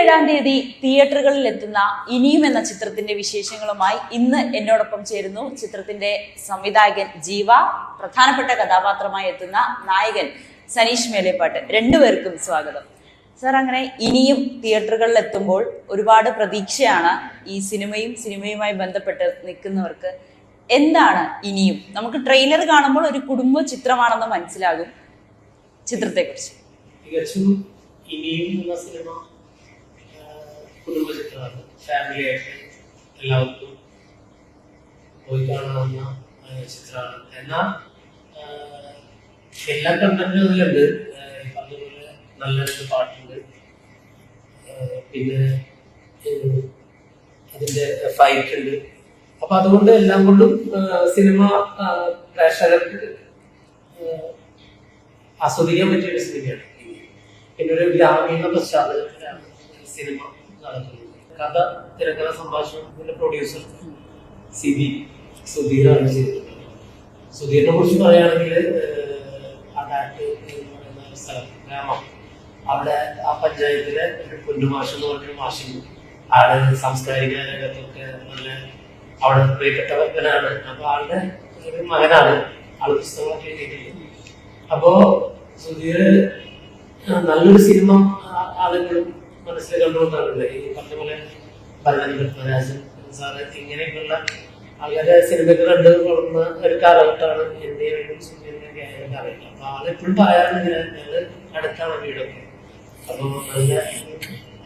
27 തിയേറ്ററുകളിൽ എത്തുന്ന ഇനിയും എന്ന ചിത്രത്തിന്റെ വിശേഷങ്ങളുമായി ഇന്ന് എന്നോടൊപ്പം ചേരുന്നു ചിത്രത്തിന്റെ സംവിധായകൻ ജീവ, പ്രധാനപ്പെട്ട കഥാപാത്രമായി എത്തുന്ന നായകൻ സനീഷ് മേലേപ്പാട്ട്. രണ്ടുപേർക്കും സ്വാഗതം. സർ, അങ്ങനെ ഇനിയും തിയേറ്ററുകളിൽ എത്തുമ്പോൾ ഒരുപാട് പ്രതീക്ഷയാണ് ഈ സിനിമയുമായി ബന്ധപ്പെട്ട് നിൽക്കുന്നവർക്ക്. എന്താണ് ഇനിയും? നമുക്ക് ട്രെയിലർ കാണുമ്പോൾ ഒരു കുടുംബ ചിത്രമാണെന്ന് മനസ്സിലാകും. ചിത്രത്തെക്കുറിച്ച് ഇനിയും എന്ന സിനിമ കുടുംബ ചിത്രമാണ്. ഫാമിലി ആയിട്ട് എല്ലാവർക്കും പോയി കാണാവുന്ന ചിത്രമാണ്. എന്നാൽ എല്ലാ കണ്ടന്റും അതിലുണ്ട്. അതുപോലെ നല്ലൊരു പാട്ടുണ്ട്, പിന്നെ അതിന്റെ ഫൈറ്റ് ഉണ്ട്. അപ്പൊ അതുകൊണ്ട് എല്ലാം കൊണ്ടും സിനിമ പ്രേക്ഷകർക്ക് ആസ്വദിക്കാൻ പറ്റിയ ഒരു സിനിമയാണ്. പിന്നെ ഒരു ഗ്രാമീണ പശ്ചാത്തലത്തിലാണ് സിനിമ നടക്കുന്നത്. കഥ, തിരക്കഥ, സംഭാഷണം, പിന്നെ പ്രൊഡ്യൂസർ സുധീറാണ് ചെയ്തിട്ടുള്ളത്. സുധീറിനെ കുറിച്ച് പറയുകയാണെങ്കിൽ അടാട്ട് എന്ന് പറയുന്ന സ്ഥലം, ഗ്രാമം, അവിടെ ആ പഞ്ചായത്തിലെ ഒരു പൊന്നുമാഷ് എന്ന് പറഞ്ഞൊരു മാഷിന് ആള് സാംസ്കാരിക രംഗത്തൊക്കെ നല്ല അവിടെ പ്രിയപ്പെട്ടവനാണ്. അപ്പൊ ആളുടെ ഒരു മകനാണ്. ആള് പുസ്തകങ്ങളൊക്കെ എഴുതിയിട്ടില്ല. അപ്പോ സുധീർ നല്ലൊരു സിനിമ ആളുകളും മനസ്സിൽ കണ്ടുകൊണ്ടാണല്ലേ ഈ പറഞ്ഞ പോലെ പരമരാജൻ സാറ് ഇങ്ങനെയൊക്കെയുള്ള ആൾക്കാരെ സിനിമയ്ക്ക് കണ്ട് വളർന്ന ഒരു കാലഘട്ടമാണ് എന്റെ വീടും സുധീറിന്റെ ആയ കാലഘട്ടം. അപ്പൊ ആളെപ്പോഴും പറയാറുണ്ട് ഇങ്ങനെ ഞങ്ങള് അടുത്താണ് വീടൊക്കെ. അപ്പൊ നല്ല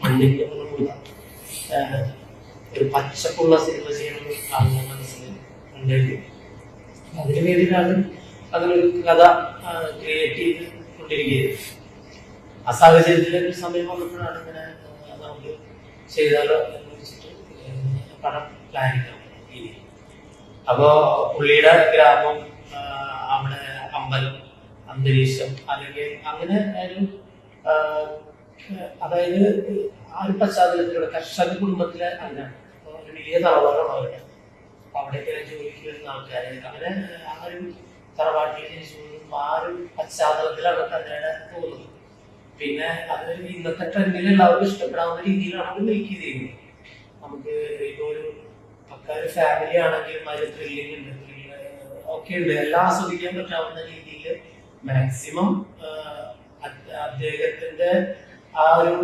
മണ്ണിന്റെ ഗുണമുള്ള ഒരു പച്ചപ്പുള്ള സിനിമ ചെയ്യണമെന്ന് ആളുടെ മനസ്സിൽ കണ്ടിരുന്നു. അതിനു വേണ്ടിയിട്ടാണ് അതിനൊരു കഥ ക്രിയേറ്റ് ചെയ്ത് കൊണ്ടിരിക്കുകയായിരുന്നു. ആ സാഹചര്യത്തിൽ ഒരു സമയം വന്നപ്പോഴാണ് ഇങ്ങനെ നമുക്ക് ചെയ്താലോ എന്ന് വെച്ചിട്ട് പടം പ്ലാനിങ് ഇനി. അപ്പോ പുള്ളിയുടെ ഗ്രാമം, അവിടെ അമ്പലം, അന്തരീക്ഷം, അല്ലെങ്കിൽ അങ്ങനെ ഒരു അതായത് ആ ഒരു പശ്ചാത്തലത്തിലൂടെ കർഷക കുടുംബത്തിലെ അതിനാണ്. ഒരു വലിയ തറവാടാണ് അവരുടെ. അവിടെയൊക്കെ ജോലിക്ക് വരുന്ന ആൾക്കാരെ അങ്ങനെ ആ ഒരു തറവാട്ടിൽ ആ ഒരു പശ്ചാത്തലത്തിലാണ് കഥയുടെ തോന്നുന്നത്. പിന്നെ അത് ഇന്നത്തെ ട്രെൻഡിൽ എല്ലാവർക്കും ഇഷ്ടപ്പെടാവുന്ന രീതിയിലാണ് അത് മേക്ക് ചെയ്തിരിക്കുന്നത്. നമുക്ക് ഇപ്പൊ ഒരു പക്ക ഒരു ഫാമിലി ആണെങ്കിലും അതിൽ ത്രില്ലിംഗ് ഉണ്ട്, ഒക്കെ ഉണ്ട്. എല്ലാം ആസ്വദിക്കാൻ പറ്റാവുന്ന രീതിയിൽ മാക്സിമം അദ്ദേഹത്തിന്റെ ആ ഒരു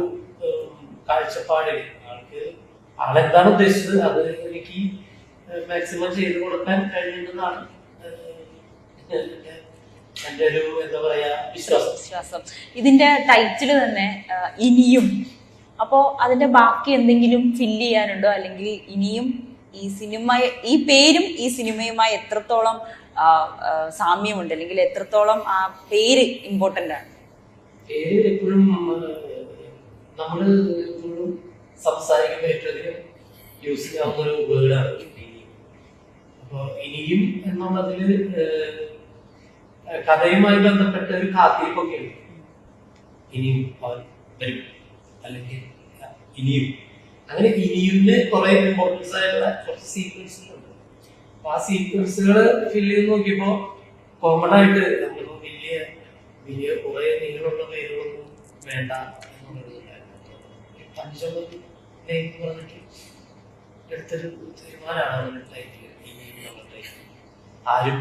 കാഴ്ചപ്പാടിൽ ആളെന്താണ് ഉദ്ദേശിച്ചത് അത് എനിക്ക് മാക്സിമം ചെയ്തു കൊടുക്കാൻ കഴിയുന്നതാണ് എന്റെ ഒരു എന്താ പറയാ വിശ്വാസം. ഇതിന്റെ ടൈറ്റില് തന്നെ ഇനിയും. അപ്പോ അതിന്റെ ബാക്കി എന്തെങ്കിലും ഫില്ല് ചെയ്യാനുണ്ടോ? അല്ലെങ്കിൽ ഇനിയും ഈ പേരും ഈ സിനിമയുമായി എത്രത്തോളം സാമ്യമുണ്ട്, അല്ലെങ്കിൽ എത്രത്തോളം ആ പേര് ഇമ്പോർട്ടന്റ് ആണ്? പേര് എപ്പോഴും നമ്മള് എപ്പോഴും സംസാരിക്കുമ്പോൾ ഏറ്റവും അധികം യൂസ് ചെയ്യാവുന്ന ഒരു വേർഡാണ് ഇനിയും. അപ്പൊ ഇനിയും എന്നുള്ളതില് കഥയുമായി ബന്ധപ്പെട്ട ഒരു കാത്തിരിപ്പൊക്കെ ഉണ്ട്. ഇനിയും അവൻ വരും, അല്ലെങ്കിൽ ഇനിയും, അങ്ങനെ ഇനിയുമിന് കുറെ ഇമ്പോർട്ടൻസ് ആയിട്ടുള്ള കുറച്ച് സീക്വൻസുകളുണ്ട്. അപ്പൊ ആ സീക്വൻസുകൾ ഫില്ല് ചെയ്ത് നോക്കിയപ്പോ കോമൺ ആയിട്ട് നമ്മളിപ്പോ വലിയ കുറെ നീളമുള്ള പേരുകളൊന്നും വേണ്ട എന്നുള്ളതുണ്ടായിരുന്നു. പഞ്ചമത്തിലേക്ക് പറഞ്ഞിട്ട് എടുത്തൊരു തീരുമാനമാണ് ടൈറ്റിൽ ഇനിയും എന്നുള്ള ടൈറ്റിൽ. ആരും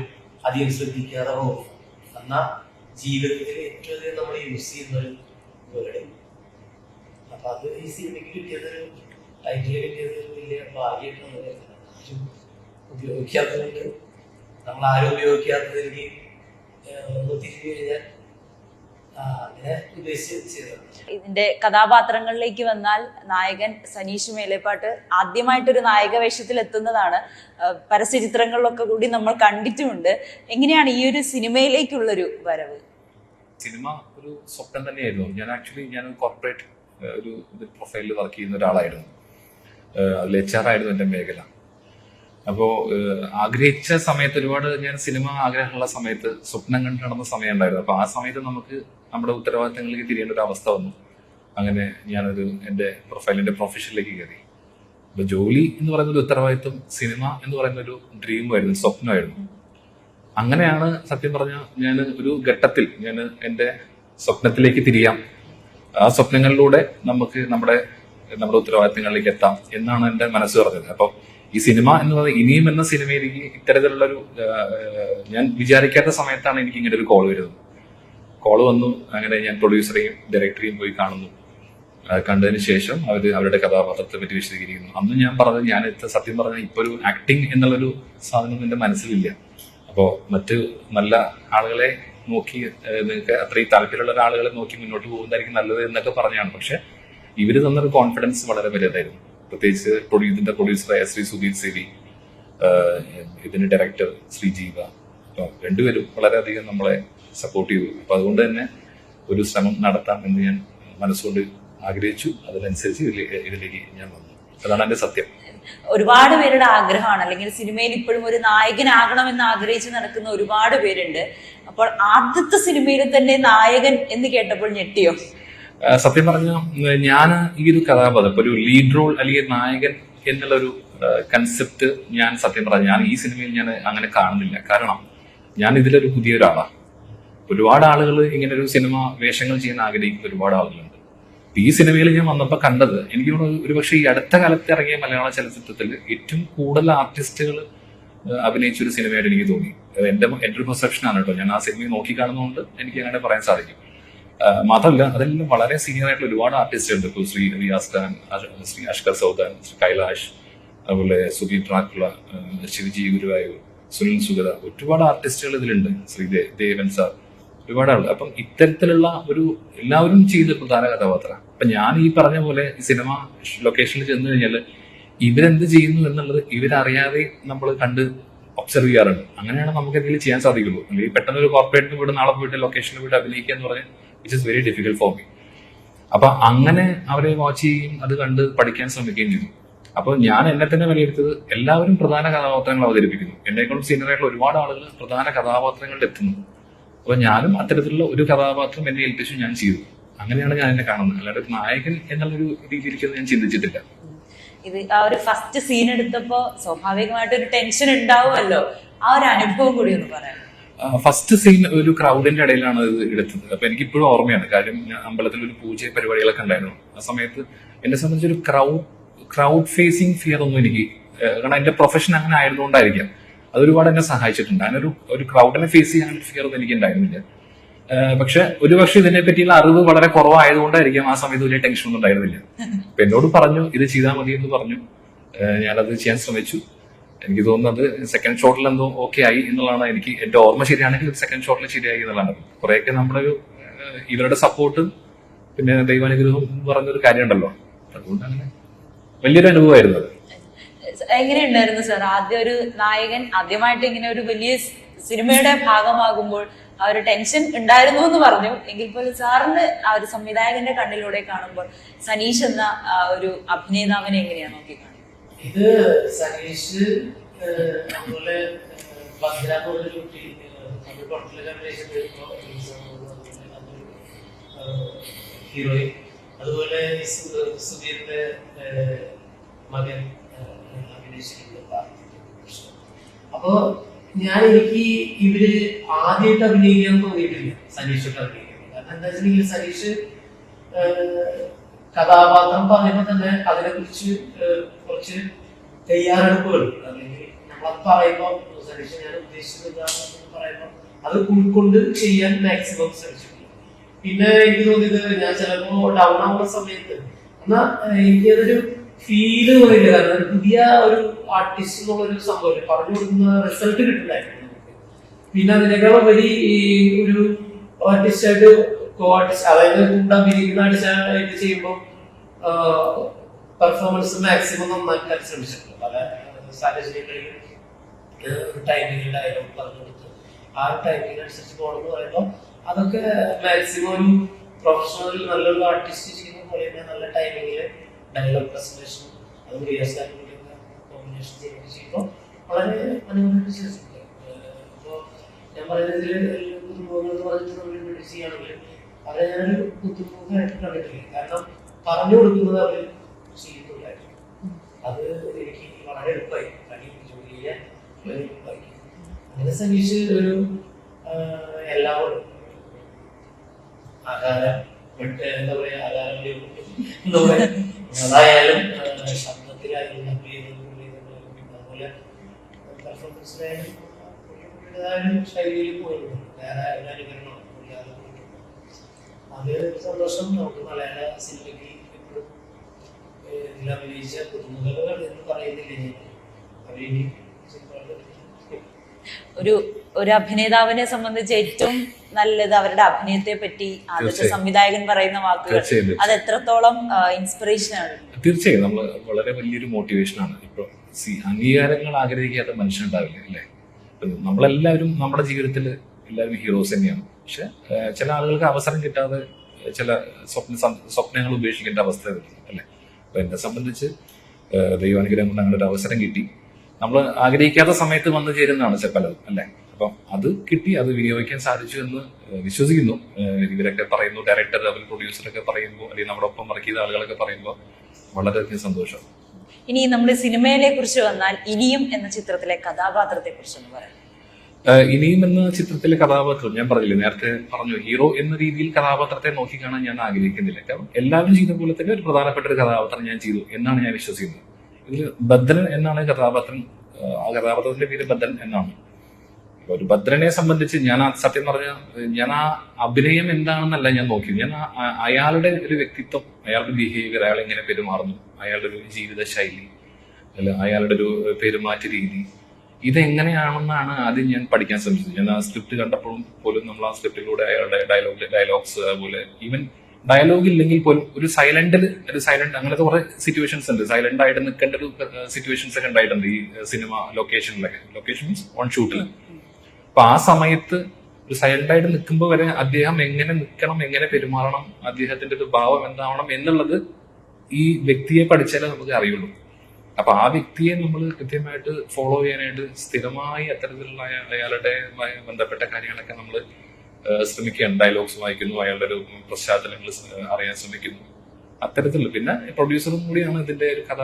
അധികം ശ്രദ്ധിക്കാതെ പോകും. എന്നാൽ ജീവിതത്തിൽ ഏറ്റവും അധികം നമ്മൾ യൂസ് ചെയ്യുന്ന ഒരു വേർഡ്. അപ്പൊ അത് ഈ സിനിമയ്ക്ക് കിട്ടിയതൊരു ടൈറ്റിൽ കിട്ടിയത് വലിയ ഭാഗ്യമായിട്ടാണ്. ആരും ഉപയോഗിക്കാത്തതുകൊണ്ട് നമ്മൾ ആരും ഉപയോഗിക്കാത്തതിലേക്ക് ഒന്ന് തിരിഞ്ഞു കഴിഞ്ഞാൽ അങ്ങനെ ഉദ്ദേശിച്ച് ചെയ്തതാണ്. ഇതിന്റെ കഥാപാത്രങ്ങളിലേക്ക് വന്നാൽ നായകൻ സനീഷ് മേലേപ്പാട്ട് ആദ്യമായിട്ടൊരു നായക വേഷത്തിൽ എത്തുന്നതാണ്. പരസ്യചിത്രങ്ങളിലൊക്കെ കൂടി നമ്മൾ കണ്ടിട്ടുമുണ്ട്. എങ്ങനെയാണ് ഈ ഒരു സിനിമയിലേക്കുള്ളൊരു വരവ്? സിനിമ ഒരു സ്വപ്നം തന്നെയായിരുന്നു. ഞാൻ കോർപ്പറേറ്റ് ഒരു പ്രൊഫൈലിൽ വർക്ക് ചെയ്യുന്ന ഒരാളായിരുന്നു. അതിൽ HR ആയിരുന്നു എൻ്റെ മേഖല. അപ്പോൾ ആഗ്രഹിച്ച സമയത്ത് ഒരുപാട് ഞാൻ സിനിമ ആഗ്രഹമുള്ള സമയത്ത് സ്വപ്നം കണ്ട് നടന്ന സമയം ഉണ്ടായിരുന്നു. അപ്പോൾ ആ സമയത്ത് നമുക്ക് നമ്മുടെ ഉത്തരവാദിത്തങ്ങളിലേക്ക് തിരിയേണ്ട ഒരു അവസ്ഥ വന്നു. അങ്ങനെ ഞാനൊരു എൻ്റെ പ്രൊഫഷനിലേക്ക് കയറി. അപ്പോൾ ജോലി എന്ന് പറയുന്ന ഒരു ഉത്തരവാദിത്വം, സിനിമ എന്ന് പറയുന്ന ഒരു ഡ്രീമായിരുന്നു, സ്വപ്നമായിരുന്നു. അങ്ങനെയാണ് സത്യം പറഞ്ഞാൽ ഞാൻ ഒരു ഘട്ടത്തിൽ എൻ്റെ സ്വപ്നത്തിലേക്ക് തിരിയാം, ആ സ്വപ്നങ്ങളിലൂടെ നമുക്ക് നമ്മുടെ നമ്മുടെ ഉത്തരവാദിത്തങ്ങളിലേക്ക് എത്താം എന്നാണ് എന്റെ മനസ്സ് പറഞ്ഞത്. അപ്പൊ ഈ സിനിമ എന്ന് പറയുന്നത് ഇനിയും എന്ന സിനിമയിലേക്ക് ഇത്തരത്തിലുള്ളൊരു ഞാൻ വിചാരിക്കാത്ത സമയത്താണ് എനിക്ക് ഇങ്ങനെ ഒരു കോൾ വരുന്നത്. കോൾ വന്നു. അങ്ങനെ ഞാൻ പ്രൊഡ്യൂസറെയും ഡയറക്ടറെയും പോയി കാണുന്നു. കണ്ടതിന് ശേഷം അവരുടെ കഥാപാത്രത്തെ പറ്റി വിശദീകരിക്കുന്നു. അന്ന് ഞാൻ പറഞ്ഞത്, ഞാൻ സത്യം പറഞ്ഞാൽ ഇപ്പൊ ഒരു ആക്ടിങ് എന്നുള്ളൊരു സാധനം എന്റെ മനസ്സിലില്ല. അപ്പോൾ മറ്റ് നല്ല ആളുകളെ നോക്കി, നിങ്ങൾക്ക് അത്രയും താല്പര്യമുള്ള ആളുകളെ നോക്കി മുന്നോട്ട് പോകുന്നതായിരിക്കും നല്ലത് എന്നൊക്കെ പറഞ്ഞാണ്. പക്ഷെ ഇവര് തന്നൊരു കോൺഫിഡൻസ് വളരെ വലുതായിരുന്നു. പ്രത്യേകിച്ച് ഇതിന്റെ പ്രൊഡ്യൂസറായ ശ്രീ സുധീർ സേവി, ഇതിന്റെ ഡയറക്ടർ ശ്രീ ജീവ, അപ്പൊ രണ്ടുപേരും വളരെയധികം നമ്മളെ സപ്പോർട്ട് ചെയ്തു. അപ്പൊ അതുകൊണ്ട് തന്നെ ഒരു ശ്രമം നടത്താം എന്ന് ഞാൻ മനസ്സുകൊണ്ട് ആഗ്രഹിച്ചു. അതിനനുസരിച്ച് ഇതിലേക്ക് ഞാൻ വന്നു. അതാണ് എന്റെ സത്യം. ഒരുപാട് പേരുടെ ആഗ്രഹമാണ്, അല്ലെങ്കിൽ സിനിമയിൽ ഇപ്പോഴും ഒരു നായകനാകണമെന്ന് ആഗ്രഹിച്ച് നടക്കുന്ന ഒരുപാട് പേരുണ്ട്. അപ്പോൾ ആദ്യത്തെ സിനിമയിൽ തന്നെ നായകൻ എന്ന് കേട്ടപ്പോൾ ഞെട്ടിയോ? സത്യം പറഞ്ഞാൽ ഞാൻ ഈ ഒരു കഥാപാത്രം, ഒരു ലീഡ് റോൾ അല്ലെങ്കിൽ നായകൻ എന്നുള്ള ഒരു കൺസെപ്റ്റ് ഞാൻ സത്യം പറഞ്ഞാൽ ഞാൻ ഈ സിനിമയിൽ ഞാൻ അങ്ങനെ കാണുന്നില്ല. കാരണം ഞാൻ ഇതിലൊരു പുതിയൊരാളാണ്. ഒരുപാട് ആളുകൾ ഇങ്ങനെ ഒരു സിനിമ വേഷങ്ങൾ ചെയ്യാൻ ആഗ്രഹിക്കുന്ന ഒരുപാട് ആളുകളുണ്ട്. ഈ സിനിമയിൽ ഞാൻ വന്നപ്പോൾ കണ്ടത്, എനിക്ക് ഒരുപക്ഷെ ഈ അടുത്ത കാലത്ത് ഇറങ്ങിയ മലയാള ചലച്ചിത്രത്തിൽ ഏറ്റവും കൂടുതൽ ആർട്ടിസ്റ്റുകൾ അഭിനയിച്ച ഒരു സിനിമയായിട്ട് എനിക്ക് തോന്നി. എന്റെ ഒരു പെർസെപ്ഷൻ ആണ് കേട്ടോ. ഞാൻ ആ സിനിമയെ നോക്കി കാണുന്നതുകൊണ്ട് എനിക്ക് അങ്ങനെ പറയാൻ സാധിക്കും. മാത്രമല്ല അതെല്ലാം വളരെ സീനിയർ ആയിട്ടുള്ള ഒരുപാട് ആർട്ടിസ്റ്റ് ഉണ്ട്. ഇപ്പോൾ ശ്രീ റിയാസ് ഖാൻ, ശ്രീ അഷ്കർ സൗദാൻ, ശ്രീ കൈലാഷ്, അതുപോലെ സുധീർ ട്രാക്കുള, ശിവജി ഗുരുവായൂർ, സുനിൽ സുഗത, ഒരുപാട് ആർട്ടിസ്റ്റുകൾ ഇതിലുണ്ട്. ശ്രീ ദേവൻ സാർ, ഒരുപാട് ആളുകൾ. അപ്പം ഇത്തരത്തിലുള്ള ഒരു എല്ലാവരും ചെയ്ത പ്രധാന കഥാപാത്രം. അപ്പൊ ഞാൻ ഈ പറഞ്ഞ പോലെ ഈ സിനിമ ലൊക്കേഷനിൽ ചെന്ന് കഴിഞ്ഞാൽ ഇവരെന്ത് ചെയ്യുന്നു എന്നുള്ളത് ഇവരറിയാതെ നമ്മൾ കണ്ട് ഒബ്സർവ് ചെയ്യാറുണ്ട്. അങ്ങനെയാണ് നമുക്ക് എന്തെങ്കിലും ചെയ്യാൻ സാധിക്കുള്ളൂ. അല്ലെങ്കിൽ പെട്ടെന്ന് ഒരു കോർപ്പറേറ്റിന് പോയിട്ട് നാളെ പോയിട്ട് ലൊക്കേഷനിൽ പോയിട്ട് അഭിനയിക്കുക എന്ന് പറഞ്ഞാൽ it is very difficult for me. അപ്പൊ അങ്ങനെ അവരെ വാച്ച് ചെയ്യുകയും അത് കണ്ട് പഠിക്കാൻ ശ്രമിക്കുകയും ചെയ്തു. അപ്പൊ ഞാൻ എന്നെ തന്നെ വിലയിരുത്തത്, എല്ലാവരും പ്രധാന കഥാപാത്രങ്ങൾ അവതരിപ്പിക്കുന്നു. എന്നെക്കാളും സീനിയർ ആയിട്ടുള്ള ഒരുപാട് ആളുകൾ പ്രധാന കഥാപാത്രങ്ങളിൽ എത്തുന്നു. അപ്പൊ ഞാനും അത്തരത്തിലുള്ള ഒരു കഥാപാത്രം എന്നെ ഏൽപ്പിച്ചു, ഞാൻ ചെയ്തു. അങ്ങനെയാണ് ഞാൻ എന്നെ കാണുന്നത്. അല്ലാതെ ഒരു നായകൻ എന്നുള്ളൊരു രീതിയിലേക്ക് ഞാൻ ചിന്തിച്ചിട്ടില്ല. ഇത് ആ ഒരു ഫസ്റ്റ് സീൻ എടുത്തപ്പോ സ്വാഭാവികമായിട്ട് ഒരു ടെൻഷൻ ഉണ്ടാവുമല്ലോ. ആ ഒരു അനുഭവം കൂടി ഒന്ന് പറയാം. ഫസ്റ്റ് സീൻ ഒരു ക്രൗഡിന്റെ ഇടയിലാണ് ഇത് എടുത്തത്. അപ്പൊ എനിക്കിപ്പോഴും ഓർമ്മയാണ്. കാര്യം ഞാൻ അമ്പലത്തിൽ ഒരു പൂജ പരിപാടികളൊക്കെ ഉണ്ടായിരുന്നു. ആ സമയത്ത് എന്നെ സംബന്ധിച്ച് ഒരു ക്രൗഡ് ഫേസിങ് ഫിയർ ഒന്നും എനിക്ക്, കാരണം എന്റെ പ്രൊഫഷൻ അങ്ങനെ ആയതുകൊണ്ടായിരിക്കാം, അതൊരുപാട് എന്നെ സഹായിച്ചിട്ടുണ്ട്. അങ്ങനെ ഒരു ക്രൗഡിനെ ഫേസ് ചെയ്യാൻ ഫിയർ ഒന്നും എനിക്ക് ഉണ്ടായിരുന്നില്ല. പക്ഷെ ഒരുപക്ഷെ ഇതിനെ പറ്റിയുള്ള അറിവ് വളരെ കുറവായതുകൊണ്ടായിരിക്കും ആ സമയത്ത് വലിയ ടെൻഷൻ ഒന്നും ഉണ്ടായിരുന്നില്ല. അപ്പൊ എന്നോട് പറഞ്ഞു ഇത് ചെയ്താൽ മതി എന്ന് പറഞ്ഞു. ഞാനത് ചെയ്യാൻ ശ്രമിച്ചു. എനിക്ക് തോന്നുന്നത് സെക്കൻഡ് ഷോട്ടിൽ എന്തോ ഓക്കെ ആയി എന്നുള്ളതാണ്. എനിക്ക് എന്റെ ഓർമ്മ ശരിയാണെങ്കിൽ സെക്കൻഡ് ഷോട്ടിൽ ശരിയായി എന്നുള്ളതാണ്. കുറെയൊക്കെ നമ്മുടെ ഇവരുടെ സപ്പോർട്ടും പിന്നെ ദൈവാനുഗ്രഹം എന്ന് പറഞ്ഞൊരു കാര്യമുണ്ടല്ലോ. അതുകൊണ്ട് അങ്ങനെ വലിയൊരു അനുഭവമായിരുന്നു അത്. എങ്ങനെയുണ്ടായിരുന്നു സാർ ആദ്യം ഒരു നായകൻ ആദ്യമായിട്ട് ഇങ്ങനെ ഒരു വലിയ സിനിമയുടെ ഭാഗമാകുമ്പോൾ ആ ഒരു ടെൻഷൻ ഉണ്ടായിരുന്നു എന്ന് പറഞ്ഞു. എങ്കിൽ പോലും സാറിന് ആ ഒരു സംവിധായകന്റെ കണ്ണിലൂടെ കാണുമ്പോൾ സനീഷ് എന്ന ഒരു അഭിനേതാവിനെ എങ്ങനെയാണ് നോക്കിക്കാണുന്നത്? ഇത് സനീഷ് അതുപോലെ കുട്ടി ഹീറോയിൻ, അതുപോലെ സുധീറിന്റെ മകൻ അഭിനയിച്ചിട്ടുണ്ട്. അപ്പോ എനിക്ക് ഇവര് ആദ്യമായിട്ട് അഭിനയിക്കാൻ തോന്നിയിട്ടില്ല സനീഷോട്ട് അഭിനയിക്കുന്നത്. കാരണം എന്താ വെച്ചിട്ടുണ്ടെങ്കിൽ സനീഷ് കഥാപാത്രം പറഞ്ഞപ്പോ തന്നെ അതിനെ കുറിച്ച് കുറച്ച് തയ്യാറെടുപ്പുകൾ, അല്ലെങ്കിൽ നമ്മളത് പറയുമ്പോ സനീഷ് ഞാൻ ഉദ്ദേശിച്ചത് പറയുമ്പോ അത് ഉൾക്കൊണ്ട് ചെയ്യാൻ മാക്സിമം ശ്രമിച്ചിട്ടുണ്ട്. പിന്നെ എനിക്ക് തോന്നിയത്, ഞാൻ ചിലപ്പോ ഡൗൺ ആവുന്ന സമയത്ത് എന്നാ എനിക്കതൊരു ഫീല് പോയില്ല. കാരണം പുതിയ ഒരു ആർട്ടിസ്റ്റ് എന്നുള്ളൊരു സംഭവം പറഞ്ഞു കൊടുക്കുന്ന റിസൾട്ട് കിട്ടുന്നുണ്ടായിരുന്നു. പിന്നെ അതിനേക്കാൾ ഉപരി ഒരു ആർട്ടിസ്റ്റായിട്ട് ആർട്ടിസ്റ്റ്, അതായത് കൂടെ അഭിനയിക്കുന്ന ആർട്ടിസ്റ്റായിട്ട് ചെയ്യുമ്പോൾ പെർഫോമൻസ് മാക്സിമം നന്നാക്കാൻ ശ്രമിച്ചിട്ടുണ്ട്. പല സാഹചര്യങ്ങളിലും ടൈമിംഗ് ഡയലോഗ് പറഞ്ഞു കൊടുത്ത് ആ ടൈമിങ്ങിനനുസരിച്ച് പോകണമെന്ന് പറയുമ്പോൾ അതൊക്കെ മാക്സിമം ഒരു പ്രൊഫഷണൽ നല്ലൊരു ആർട്ടിസ്റ്റ് ചെയ്യുന്ന പോലെ തന്നെ നല്ല ടൈമിങ്ങില് ഡയലോഗ് പ്രസന്റേഷൻ അത് റിഹേഴ്സൽ കോമ്പിനേഷൻ ചെയ്യുമ്പോൾ വളരെ മനോഹരമായിട്ട് ചെയ്തിട്ടുണ്ട്. അപ്പോൾ ഞാൻ പറയുന്നതിൽ പുതുമുഖങ്ങൾ പറഞ്ഞിട്ട് നമ്മൾ ഇൻട്രൊഡ്യൂസ് ചെയ്യുകയാണെങ്കിൽ അവരെ ഞാനൊരു പുതുമുഖമായിട്ട് കണ്ടിട്ടില്ല. കാരണം പറഞ്ഞു കൊടുക്കുന്നത് അവർ ചെയ്യുന്നുണ്ടായിരുന്നു. അത് എനിക്ക് വളരെ എളുപ്പമായി, ജോലി ചെയ്യാൻ വളരെ എളുപ്പമായി. അങ്ങനെ സനീഷ് ഒരു എല്ലാവരും ആകാരം എന്താ പറയാ, ആകാരം അതായാലും ശബ്ദത്തിലായാലും അതുപോലെ പെർഫോമൻസിലായാലും പുള്ളിയുടേതായാലും ശൈലിയിൽ പോയിരുന്നു. വേറെ ഒരു അനുകരണം ഇല്ലാതെ പോയിട്ടുണ്ട്. അത് സന്തോഷം. നമുക്ക് മലയാള സിനിമയ്ക്ക് എപ്പോഴും ഇതിൽ അഭിനയിച്ച പുതുമുഖങ്ങൾ എന്ന് പറയുന്നില്ല ഞാൻ. അവരിനി ഒരു അഭിനേതാവിനെ സംബന്ധിച്ച് ഏറ്റവും നല്ലത് അവരുടെ അഭിനയത്തെ പറ്റി ആദ്യത്തെ സംവിധായകൻ പറയുന്ന വാക്കുകൾ അത് എത്രത്തോളം ഇൻസ്പിറേഷൻ ആണ്. തീർച്ചയായും നമ്മൾ വളരെ വലിയൊരു മോട്ടിവേഷനാണ്. ഇപ്പൊ അംഗീകാരങ്ങൾ ആഗ്രഹിക്കാത്ത മനുഷ്യനുണ്ടാവില്ല അല്ലേ? നമ്മളെല്ലാവരും നമ്മുടെ ജീവിതത്തിൽ എല്ലാവരും ഹീറോസ് തന്നെയാണ്. പക്ഷെ ചില ആളുകൾക്ക് അവസരം കിട്ടാതെ ചില സ്വപ്നങ്ങൾ ഉപേക്ഷിക്കേണ്ട അവസ്ഥ വരുന്നു അല്ലെ? അപ്പൊ എന്നെ സംബന്ധിച്ച് ദൈവാനുഗ്രഹം കൊണ്ട് അങ്ങനെ ഒരു അവസരം കിട്ടി. നമ്മൾ ആഗ്രഹിക്കാത്ത സമയത്ത് വന്നു ചേരുന്നതാണ് പലതും അല്ലെ? അപ്പം അത് കിട്ടി, അത് വിനിയോഗിക്കാൻ സാധിച്ചു എന്ന് വിശ്വസിക്കുന്നു. ഇവരൊക്കെ പറയുന്നു, ഡയറക്ടർ അതുപോലെ പ്രൊഡ്യൂസറൊക്കെ പറയുമ്പോൾ, അല്ലെങ്കിൽ നമ്മുടെ ഒപ്പം വർക്ക് ചെയ്ത ആളുകളൊക്കെ പറയുമ്പോൾ വളരെയധികം സന്തോഷം. ഇനി നമ്മുടെ സിനിമയിലെ കുറിച്ച് വന്നാൽ ഇനിയും എന്ന ചിത്രത്തിലെ കഥാപാത്രത്തെ കുറിച്ചൊന്ന് പറയാം. ഇനിയും എന്ന ചിത്രത്തിലെ കഥാപാത്രം ഞാൻ പറഞ്ഞില്ലേ, നേരത്തെ പറഞ്ഞു, ഹീറോ എന്ന രീതിയിൽ കഥാപാത്രത്തെ നോക്കിക്കാണാൻ ഞാൻ ആഗ്രഹിക്കുന്നില്ല. കാരണം എല്ലാവരും ചെയ്ത പോലെ തന്നെ ഒരു പ്രധാനപ്പെട്ട ഒരു കഥാപാത്രം ഞാൻ ചെയ്തു എന്നാണ് ഞാൻ വിശ്വസിക്കുന്നത്. ഇതിൽ ഭദ്രൻ എന്നാണ് കഥാപാത്രം. ആ കഥാപാത്രത്തിന്റെ പേര് ഭദ്രൻ എന്നാണ്. ഒരു ഭദ്രനെ സംബന്ധിച്ച് ഞാൻ സത്യം പറഞ്ഞ ഞാൻ ആ അഭിനയം എന്താണെന്നല്ല ഞാൻ നോക്കിയത്. ഞാൻ അയാളുടെ ഒരു വ്യക്തിത്വം, അയാളുടെ ബിഹേവിയർ, അയാൾ എങ്ങനെ പെരുമാറുന്നു, അയാളുടെ ഒരു ജീവിത ശൈലി, അല്ല അയാളുടെ ഒരു പെരുമാറ്റ രീതി, ഇതെങ്ങനെയാണെന്നാണ് ആദ്യം ഞാൻ പഠിക്കാൻ ശ്രമിച്ചത്. ഞാൻ ആ സ്ക്രിപ്റ്റ് കണ്ടപ്പോഴും പോലും നമ്മൾ ആ സ്ക്രിപ്റ്റിലൂടെ അയാളുടെ ഡയലോഗ്സ്, അതുപോലെ ഈവൻ ഡയലോഗ് ഇല്ലെങ്കിൽ പോലും ഒരു സൈലന്റ് അങ്ങനത്തെ കുറെ സിറ്റുവേഷൻസ് ഉണ്ട്. സൈലന്റ് ആയിട്ട് നിൽക്കേണ്ട ഒരു സിറ്റുവേഷൻസ് ഒക്കെ ഉണ്ടായിട്ടുണ്ട് ഈ സിനിമ ലൊക്കേഷനിലൊക്കെ. ലൊക്കേഷൻ മീൻസ് ഓൺ ഷൂട്ടിൽ. അപ്പൊ ആ സമയത്ത് ഒരു സൈലന്റ് ആയിട്ട് നിൽക്കുമ്പോൾ വരെ അദ്ദേഹം എങ്ങനെ നിൽക്കണം, എങ്ങനെ പെരുമാറണം, അദ്ദേഹത്തിന്റെ ഒരു ഭാവം എന്താവണം എന്നുള്ളത് ഈ വ്യക്തിയെ പഠിച്ചാലേ നമുക്ക് അറിയുള്ളൂ. അപ്പൊ ആ വ്യക്തിയെ നമ്മൾ കൃത്യമായിട്ട് ഫോളോ ചെയ്യാനായിട്ട് സ്ഥിരമായി അത്തരത്തിലുള്ള അയാളുടെ ബന്ധപ്പെട്ട കാര്യങ്ങളൊക്കെ നമ്മൾ ശ്രമിക്കുകയാണ്. ഡയലോഗ്സ് വായിക്കുന്നു, അയാളുടെ ഒരു പശ്ചാത്തലങ്ങൾ അറിയാൻ ശ്രമിക്കുന്നു. അത്തരത്തിലുള്ള പിന്നെ പ്രൊഡ്യൂസറും കൂടിയാണ് ഇതിന്റെ ഒരു കഥ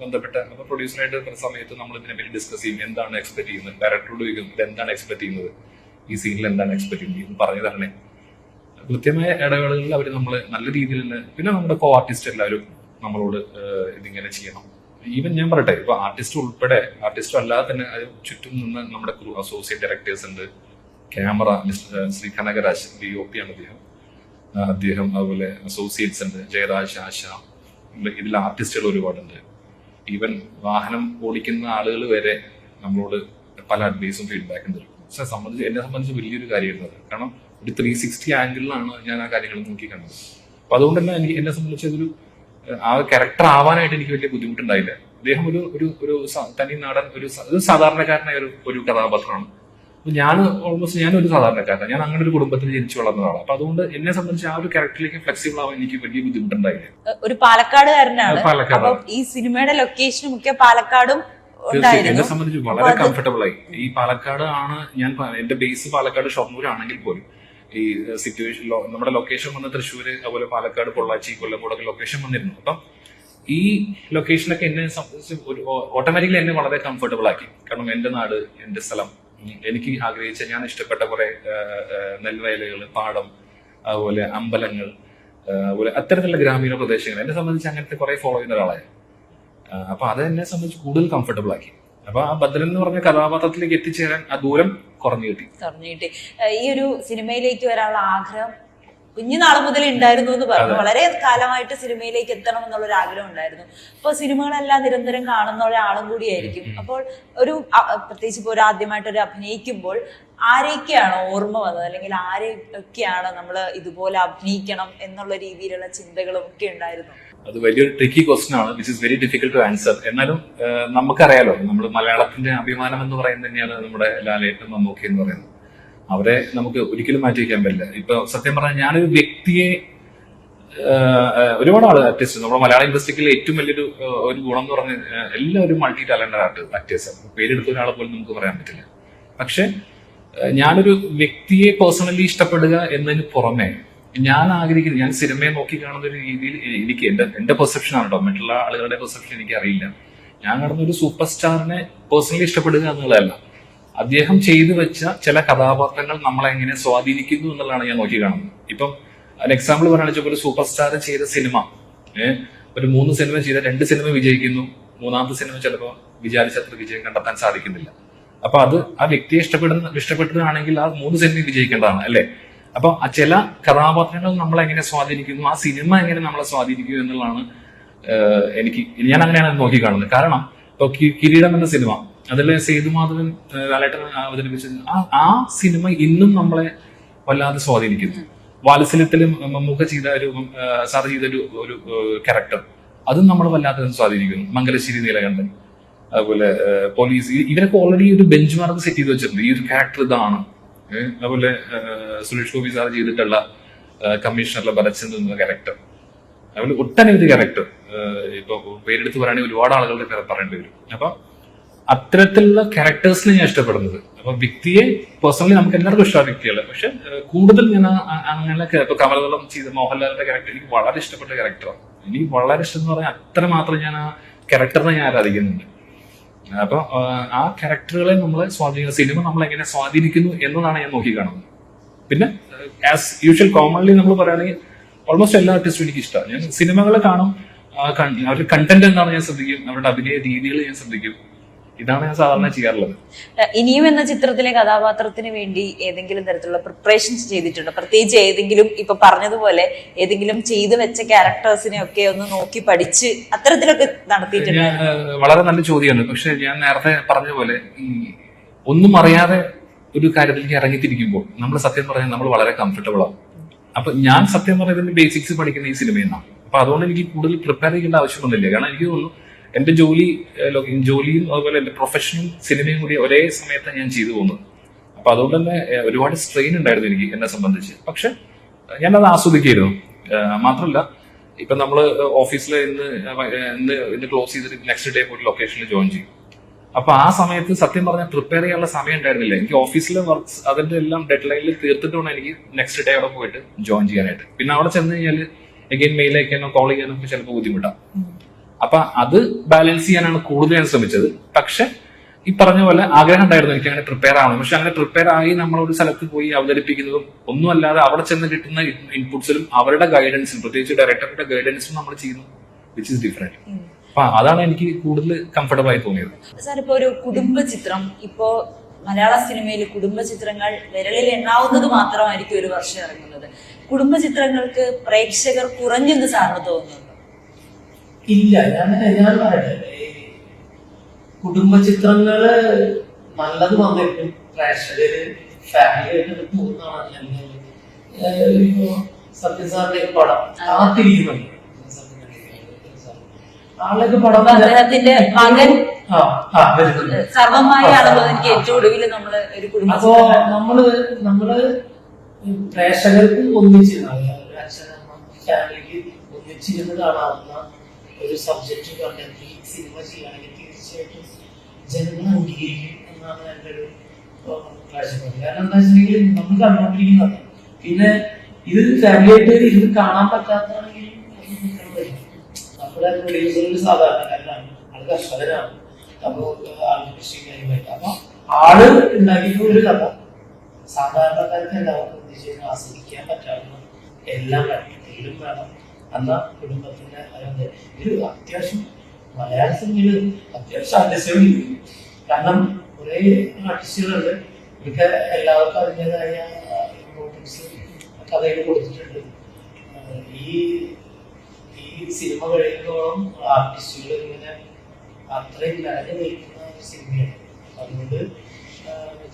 ബന്ധപ്പെട്ട. അപ്പൊ പ്രൊഡ്യൂസറായിട്ട് സമയത്ത് നമ്മൾ ഇതിനെ പറ്റി ഡിസ്കസ് ചെയ്യും. എന്താണ് എക്സ്പെക്ട് ചെയ്യുന്നത്, ഡയറക്ടറോട് ചോദിക്കും ഇത് എന്താണ് എക്സ്പെക്ട് ചെയ്യുന്നത്, ഈ സീനിൽ എന്താണ് എക്സ്പെക്ട് ചെയ്യുന്നത്, പറഞ്ഞു തരണേ. കൃത്യമായ ഇടവേളകളിൽ അവർ നമ്മൾ നല്ല രീതിയിൽ തന്നെ, പിന്നെ നമ്മുടെ കോ ആർട്ടിസ്റ്റ് എല്ലാവരും നമ്മളോട് ഇതിങ്ങനെ ചെയ്യണം. ഈവൻ ഞാൻ പറയട്ടെ, ഇപ്പൊ ആർട്ടിസ്റ്റ് ഉൾപ്പെടെ, ആർട്ടിസ്റ്റും അല്ലാതെ തന്നെ ചുറ്റും നിന്ന് നമ്മുടെ അസോസിയേറ്റ് ഡയറക്ടേഴ്സ് ഉണ്ട്, ക്യാമറ ശ്രീ കനകരാജ് DOP ആണ് അദ്ദേഹം, അതുപോലെ അസോസിയേറ്റ്സ് ഉണ്ട്, ജയരാജ്, ആശ, ഇതിൽ ആർട്ടിസ്റ്റുകൾ ഒരുപാടുണ്ട്. ഈവൻ വാഹനം ഓടിക്കുന്ന ആളുകൾ വരെ നമ്മളോട് പല അഡ്വൈസും ഫീഡ്ബാക്കും തരും. പക്ഷെ എന്നെ സംബന്ധിച്ച് വലിയൊരു കാര്യമായിരുന്നത്. കാരണം ഒരു 360 ആംഗിളിലാണ് ഞാൻ ആ കാര്യങ്ങൾ നോക്കി കണ്ടത്. അപ്പൊ അതുകൊണ്ട് തന്നെ എന്നെ സംബന്ധിച്ച് അതൊരു ആ ക്യാരക്ടർ ആവാനായിട്ട് എനിക്ക് വലിയ ബുദ്ധിമുട്ടുണ്ടായില്ല. അദ്ദേഹം ഒരു തനി നാടൻ, ഒരു സാധാരണക്കാരനായ ഒരു കഥാപാത്രമാണ്. അപ്പൊ ഞാനൊരു സാധാരണക്കാരനാണ്. ഞാൻ അങ്ങനെ ഒരു കുടുംബത്തിൽ ജനിച്ചു വളർന്നതാണ്. അപ്പൊ അതുകൊണ്ട് എന്നെ സംബന്ധിച്ച് ആ ഒരു ക്യാരക്ടറിലേക്ക് ഫ്ലെക്സിബിൾ ആവാൻ എനിക്ക് വലിയ ബുദ്ധിമുട്ടുണ്ടായില്ല. ഒരു പാലക്കാടുകാരനാണ്. ഈ സിനിമയുടെ ലൊക്കേഷൻ മുഖ്യ പാലക്കാടും എന്നെ സംബന്ധിച്ച് വളരെ കംഫർട്ടബിൾ ആയി. ഈ പാലക്കാട് ആണ് ഞാൻ, എന്റെ ബേസ് പാലക്കാട് ഷൊർണൂരാണെങ്കിൽ പോലും ഈ സിറ്റുവേഷൻ നമ്മുടെ ലൊക്കേഷൻ വന്ന തൃശ്ശൂര്, അതുപോലെ പാലക്കാട്, പൊള്ളാച്ചി, കൊല്ലംകോടൊക്കെ ലൊക്കേഷൻ വന്നിരുന്നു. അപ്പം ഈ ലൊക്കേഷനൊക്കെ എന്നെ സംബന്ധിച്ച് ഓട്ടോമാറ്റിക്കലി എന്നെ വളരെ കംഫർട്ടബിൾ ആക്കി. കാരണം എന്റെ നാട്, എന്റെ സ്ഥലം, എനിക്ക് ആഗ്രഹിച്ച, ഞാൻ ഇഷ്ടപ്പെട്ട കുറെ നെൽവയലുകൾ, പാടം, അതുപോലെ അമ്പലങ്ങൾ, അതുപോലെ അത്തരത്തിലുള്ള ഗ്രാമീണ പ്രദേശങ്ങൾ എന്നെ സംബന്ധിച്ച് അങ്ങനത്തെ കുറെ ഫോളോ ചെയ്യുന്ന ഒരാളായി. അപ്പൊ അത് എന്നെ സംബന്ധിച്ച് കൂടുതൽ കംഫർട്ടബിൾ ആക്കി. അപ്പൊ ആ ഭദ്രൻ എന്ന് പറഞ്ഞ കഥാപാത്രത്തിലേക്ക് എത്തിച്ചേരാൻ ആ ദൂരം കുറഞ്ഞു കിട്ടി. ഈ ഒരു സിനിമയിലേക്ക് വരാനുള്ള ആഗ്രഹം കുഞ്ഞുനാള് മുതൽ ഉണ്ടായിരുന്നു എന്ന് പറഞ്ഞു. വളരെ കാലമായിട്ട് സിനിമയിലേക്ക് എത്തണം എന്നുള്ളൊരു ആഗ്രഹം ഉണ്ടായിരുന്നു. അപ്പൊ സിനിമകളെല്ലാം നിരന്തരം കാണുന്ന ഒരാളും കൂടിയായിരിക്കും. അപ്പോൾ പ്രത്യേകിച്ച് ഇപ്പോൾ ആദ്യമായിട്ട് ഒരു അഭിനയിക്കുമ്പോൾ ആരെയൊക്കെയാണോ ഓർമ്മ വന്നത്, അല്ലെങ്കിൽ ആരെയൊക്കെയാണ് നമ്മൾ ഇതുപോലെ അഭിനയിക്കണം എന്നുള്ള രീതിയിലുള്ള ചിന്തകളും ഒക്കെ ഉണ്ടായിരുന്നു? അത് വലിയൊരു ട്രിക്കി ക്വസ്റ്റ്യൻ ആണ്, which is very difficult to answer. എന്നാലും നമുക്കറിയാലോ, നമ്മൾ മലയാളത്തിന്റെ അഭിമാനം എന്ന് പറയുന്നത് തന്നെയാണ് നമ്മുടെ ലാലേട്ടൻ, മമ്മൂട്ടി എന്ന് പറയുന്നത്. അവരെ നമുക്ക് ഒരിക്കലും മാറ്റി വയ്ക്കാൻ പറ്റില്ല. ഇപ്പൊ സത്യം പറഞ്ഞാൽ ഞാനൊരു വ്യക്തിയെ, ഒരുപാട് ആർട്ടിസ്റ്റ് നമ്മുടെ മലയാള ഇൻഡസ്ട്രിയിൽ ഏറ്റവും വലിയൊരു ഒരു ഗുണം എന്ന് പറഞ്ഞാൽ എല്ലാവരും മൾട്ടി ടാലന്റഡ് ആക്ടേഴ്സ്. പേരെടുത്ത ഒരാളെ പോലും നമുക്ക് പറയാൻ പറ്റില്ല. പക്ഷെ ഞാനൊരു വ്യക്തിയെ പേഴ്സണലി ഇഷ്ടപ്പെടുക എന്നതിന് പുറമെ ഞാൻ ആഗ്രഹിക്കുന്നത്, ഞാൻ സിനിമയെ നോക്കി കാണുന്ന ഒരു രീതിയിൽ എനിക്ക് എന്റെ പെർസെപ്ഷൻ ആണ് കേട്ടോ, മറ്റുള്ള ആളുകളുടെ പെർസെപ്ഷൻ എനിക്ക് അറിയില്ല. ഞാൻ കാണുന്ന ഒരു സൂപ്പർ സ്റ്റാറിനെ പേഴ്സണലി ഇഷ്ടപ്പെടുക എന്നുള്ളതല്ല, അദ്ദേഹം ചെയ്തു വെച്ച ചില കഥാപാത്രങ്ങൾ നമ്മളെ എങ്ങനെ സ്വാധീനിക്കുന്നു എന്നുള്ളതാണ് ഞാൻ നോക്കി കാണുന്നത്. ഇപ്പം എക്സാമ്പിൾ പറയുകയാണെന്ന് വെച്ചാൽ ഒരു സൂപ്പർ സ്റ്റാർ ചെയ്ത സിനിമ ഒരു 3 സിനിമ ചെയ്ത 2 സിനിമ വിജയിക്കുന്നു, 3ാമത്തെ സിനിമ ചിലപ്പോൾ വിചാരിച്ചത്ര വിജയം കണ്ടെത്താൻ സാധിക്കുന്നില്ല. അപ്പൊ അത് ആ വ്യക്തിയെ ഇഷ്ടപ്പെട്ടതാണെങ്കിൽ ആ 3 സിനിമ വിജയിക്കേണ്ടതാണ് അല്ലെ. അപ്പൊ ആ ചില കഥാപാത്രങ്ങൾ നമ്മളെ എങ്ങനെ സ്വാധീനിക്കുന്നു, ആ സിനിമ എങ്ങനെ നമ്മളെ സ്വാധീനിക്കുന്നു എന്നുള്ളതാണ് ഞാൻ അങ്ങനെയാണ് നോക്കി കാണുന്നത്. കാരണം ഇപ്പൊ കിരീടം എന്ന സിനിമ, അതിൽ സേതുമാധവൻ ലാലേട്ടൻ അവതരിപ്പിച്ചത് ആ സിനിമ ഇന്നും നമ്മളെ വല്ലാതെ സ്വാധീനിക്കുന്നു. വാത്സല്യത്തിലും മമ്മൂക്ക ചെയ്ത സാർ ചെയ്ത ഒരു ക്യാരക്ടർ, അതും നമ്മൾ വല്ലാതെ സ്വാധീനിക്കുന്നു. മംഗലശ്ശേരി നീലകണ്ഠൻ, അതുപോലെ പോലീസ്, ഇവരൊക്കെ ഓൾറെഡി ഒരു ബെഞ്ച് മാർക്ക് സെറ്റ് ചെയ്ത് വെച്ചിട്ടുണ്ട്. ഈ ഒരു ക്യാരക്ടർ ഇതാണ്. അതുപോലെ സുരേഷ് ഗോപി സാർ ചെയ്തിട്ടുള്ള കമ്മീഷണറിലെ ഭരത്ചന്ദ്രൻ എന്ന ക്യാരക്ടർ, അതുപോലെ ഒട്ടനവധി ക്യാരക്ടർ, ഇപ്പൊ പേരെടുത്ത് പറയുകയാണെങ്കിൽ ഒരുപാട് ആളുകളുടെ പേര് പറയേണ്ടി വരും. അപ്പൊ അത്തരത്തിലുള്ള ക്യാരക്ടേഴ്സിനെ ഞാൻ ഇഷ്ടപ്പെടുന്നത്. അപ്പൊ വ്യക്തിയെ പേഴ്സണലി നമുക്ക് എല്ലാവർക്കും ഇഷ്ടമാണ് വ്യക്തികളെ, പക്ഷെ കൂടുതൽ ഞാൻ അങ്ങനെ ഇപ്പൊ കമലദളം ചെയ്ത മോഹൻലാലിന്റെ ക്യാരക്ടർ എനിക്ക് വളരെ ഇഷ്ടപ്പെട്ട ക്യാരക്ടറാണ്. എനിക്ക് വളരെ ഇഷ്ടം എന്ന് പറഞ്ഞാൽ അത്രമാത്രം ഞാൻ ആ ക്യാരക്ടറിനെ ഞാൻ ആരാധിക്കുന്നുണ്ട്. അപ്പൊ ആ ക്യാരക്ടറുകളെ നമ്മളെ സ്വാധീനിക്കുന്ന സിനിമ നമ്മളെ എങ്ങനെ സ്വാധീനിക്കുന്നു എന്നതാണ് ഞാൻ നോക്കി കാണുന്നത്. പിന്നെ ആസ് യൂഷ്വൽ കോമൺലി നമ്മൾ പറയുകയാണെങ്കിൽ ഓൾമോസ്റ്റ് എല്ലാ ആർട്ടിസ്റ്റും എനിക്ക് ഇഷ്ടമാണ്. ഞാൻ സിനിമകളെ കാണും, അവരുടെ കണ്ടന്റ് എന്താണ് ഞാൻ ശ്രദ്ധിക്കും, അവരുടെ അഭിനയ രീതികൾ ഞാൻ ശ്രദ്ധിക്കും. ഇതാണ് ഞാൻ സാധാരണ ചെയ്യാറുള്ളത്. ഇനിയും എന്ന ചിത്രത്തിലെ കഥാപാത്രത്തിന് വേണ്ടി ഏതെങ്കിലും തരത്തിലുള്ള പ്രിപ്പറേഷൻസ് ചെയ്തിട്ടുണ്ടോ? പ്രത്യേകിച്ച് ഏതെങ്കിലും ഇപ്പൊ പറഞ്ഞതുപോലെ ഏതെങ്കിലും ചെയ്തു വെച്ച ക്യാരക്ടേഴ്സിനെ ഒക്കെ ഒന്ന് നോക്കി പഠിച്ച് അത്തരത്തിലൊക്കെ നടത്തിയിട്ടുണ്ട്? വളരെ നല്ല ചോദ്യമാണ്. പക്ഷെ ഞാൻ നേരത്തെ പറഞ്ഞ പോലെ ഒന്നും അറിയാതെ ഒരു കാര്യത്തിലേക്ക് ഇറങ്ങിത്തിരിക്കുമ്പോൾ നമ്മൾ സത്യം പറഞ്ഞാൽ നമ്മൾ വളരെ കംഫർട്ടബിൾ ആവും. അപ്പൊ ഞാൻ സത്യം പറയുന്നതിന്റെ ബേസിക്സ് പഠിക്കുന്ന ഈ സിനിമയിൽ നിന്നാണ്. അപ്പൊ അതുകൊണ്ട് എനിക്ക് കൂടുതൽ പ്രിപ്പയർ ചെയ്യേണ്ട ആവശ്യമൊന്നുമില്ല. കാരണം എനിക്ക് തോന്നുന്നു എന്റെ ജോലിയും അതുപോലെ എന്റെ പ്രൊഫഷനും സിനിമയും കൂടി ഒരേ സമയത്ത് ഞാൻ ചെയ്തു പോകുന്നത്. അപ്പൊ അതുകൊണ്ട് തന്നെ ഒരുപാട് സ്ട്രെയിൻ ഉണ്ടായിരുന്നു എനിക്ക് എന്നെ സംബന്ധിച്ച്. പക്ഷെ ഞാനത് ആസ്വദിക്കായിരുന്നു. മാത്രമല്ല, ഇപ്പൊ നമ്മള് ഓഫീസിൽ ഇന്ന് ക്ലോസ് ചെയ്തിട്ട് നെക്സ്റ്റ് ഡേ പോയിട്ട് ലൊക്കേഷനിൽ ജോയിൻ ചെയ്യും. അപ്പൊ ആ സമയത്ത് സത്യം പറഞ്ഞാൽ പ്രിപ്പയർ ചെയ്യാനുള്ള സമയം ഉണ്ടായിരുന്നില്ല. എനിക്ക് ഓഫീസിലെ വർക്ക്സ് അതിന്റെ എല്ലാം ഡെഡ് ലൈനിൽ തീർത്തിട്ട് വേണം എനിക്ക് നെക്സ്റ്റ് ഡേ അവിടെ പോയിട്ട് ജോയിൻ ചെയ്യാനായിട്ട്. പിന്നെ അവിടെ ചെന്ന് കഴിഞ്ഞാൽ എഗെയിൻ മെയിൽ അയക്കാനോ കോൾ ചെയ്യാനോ ഒക്കെ ചിലപ്പോൾ ബുദ്ധിമുട്ടാണ്. അപ്പൊ അത് ബാലൻസ് ചെയ്യാനാണ് കൂടുതൽ ഞാൻ ശ്രമിച്ചത്. പക്ഷെ ഈ പറഞ്ഞ പോലെ ആഗ്രഹം ഉണ്ടായിരുന്നു എനിക്ക് അങ്ങനെ പ്രിപ്പയർ ആവണം. പക്ഷെ അങ്ങനെ പ്രിപ്പയർ ആയി നമ്മളൊരു സ്ഥലത്ത് പോയി അവതരിപ്പിക്കുന്നതും ഒന്നുമല്ലാതെ അവിടെ ചെന്ന് കിട്ടുന്ന ഇൻപുട്സിലും അവരുടെ ഗൈഡൻസും, പ്രത്യേകിച്ച് ഡയറക്ടറുടെ ഗൈഡൻസും നമ്മൾ ചെയ്യുന്നു, വിച്ച് ഇസ് ഡിഫറെന്റ്. അപ്പൊ അതാണ് എനിക്ക് കൂടുതൽ കംഫർട്ടബിൾ ആയി തോന്നിയത്. സാർ, ഇപ്പൊ ഒരു കുടുംബ ചിത്രം, ഇപ്പോ മലയാള സിനിമയിൽ കുടുംബ ചിത്രങ്ങൾ വിരലിൽ എണ്ണാവുന്നത് മാത്രമായിരിക്കും ഒരു വർഷം ഇറങ്ങുന്നത്. കുടുംബ ചിത്രങ്ങൾക്ക് പ്രേക്ഷകർ കുറഞ്ഞെന്ന് സാറിന് തോന്നുന്നുണ്ടോ? ഇല്ല, ഞാൻ പറയട്ടെ, കുടുംബ ചിത്രങ്ങള് നല്ലത് വന്നിട്ടും പ്രേക്ഷകര് ഫാമിലി ആയിട്ട് പോകുന്നതാണ്. ഇപ്പോ സത്യ സാറിന്റെ പടം കാത്തിരിക്കുന്നുണ്ട്. ആളൊക്കെ പടം അദ്ദേഹത്തിന്റെ മകൻ സർവമായാണല്ലോ എനിക്ക് ഏറ്റവും ഒടുവിൽ നമ്മള് ഒരു കുടുംബ. അപ്പോ നമ്മള് പ്രേക്ഷകർക്ക് ഒന്നിച്ചിരുന്ന അച്ഛനമ്മ ഫാമിലിക്ക് ഒന്നിച്ചിരുന്ന് കാണാവുന്ന ഒരു സബ്ജക്ട് കണ്ടെത്തി സിനിമ ചെയ്യുകയാണെങ്കിൽ തീർച്ചയായിട്ടും ജനങ്ങൾ അംഗീകരിക്കും എന്നാണ് എൻ്റെ ഒരു കാഴ്ചപ്പാട്. കാരണം എന്താ വെച്ചിട്ടുണ്ടെങ്കിൽ നമ്മൾ കണ്ടുകൊണ്ടിരിക്കുന്നതാണ്. പിന്നെ ഇത് ഫാമിലിയായിട്ട് ഇത് കാണാൻ പറ്റാത്തതാണെങ്കിൽ നമ്മുടെ പ്രൊഡ്യൂസറിൽ സാധാരണക്കാരനാണ്, ആള് കർഷകനാണ്. അപ്പൊ ആൾക്ക് കൃഷിക്കാരുമായിട്ട് അപ്പൊ ആള് ഉണ്ടാക്കിയിട്ടുള്ള ഒരു കഥ സാധാരണക്കാർക്ക് എല്ലാവർക്കും ഒന്നിച്ച് ആസ്വദിക്കാൻ പറ്റാവുന്ന എല്ലാം കണ്ടിട്ടും വേണം. എന്നാ കുടുംബത്തിന്റെ ഒരു അത്യാവശ്യം മലയാള സിനിമയില് അത്യാവശ്യം ആർട്ടിസ്റ്റുകൾ. കാരണം കുറെ ആർട്ടിസ്റ്റുകളുണ്ട്, ഇതൊക്കെ എല്ലാവർക്കും അതിൻ്റെതായ ഇമ്പോർട്ടൻസ് കഥയിൽ കൊടുത്തിട്ടുണ്ട്. ഈ സിനിമ കഴിയുമ്പോഴും ആർട്ടിസ്റ്റുകൾ ഇങ്ങനെ അത്രയും നിറഞ്ഞു നിൽക്കുന്ന ഒരു സിനിമയാണ്. അതുകൊണ്ട്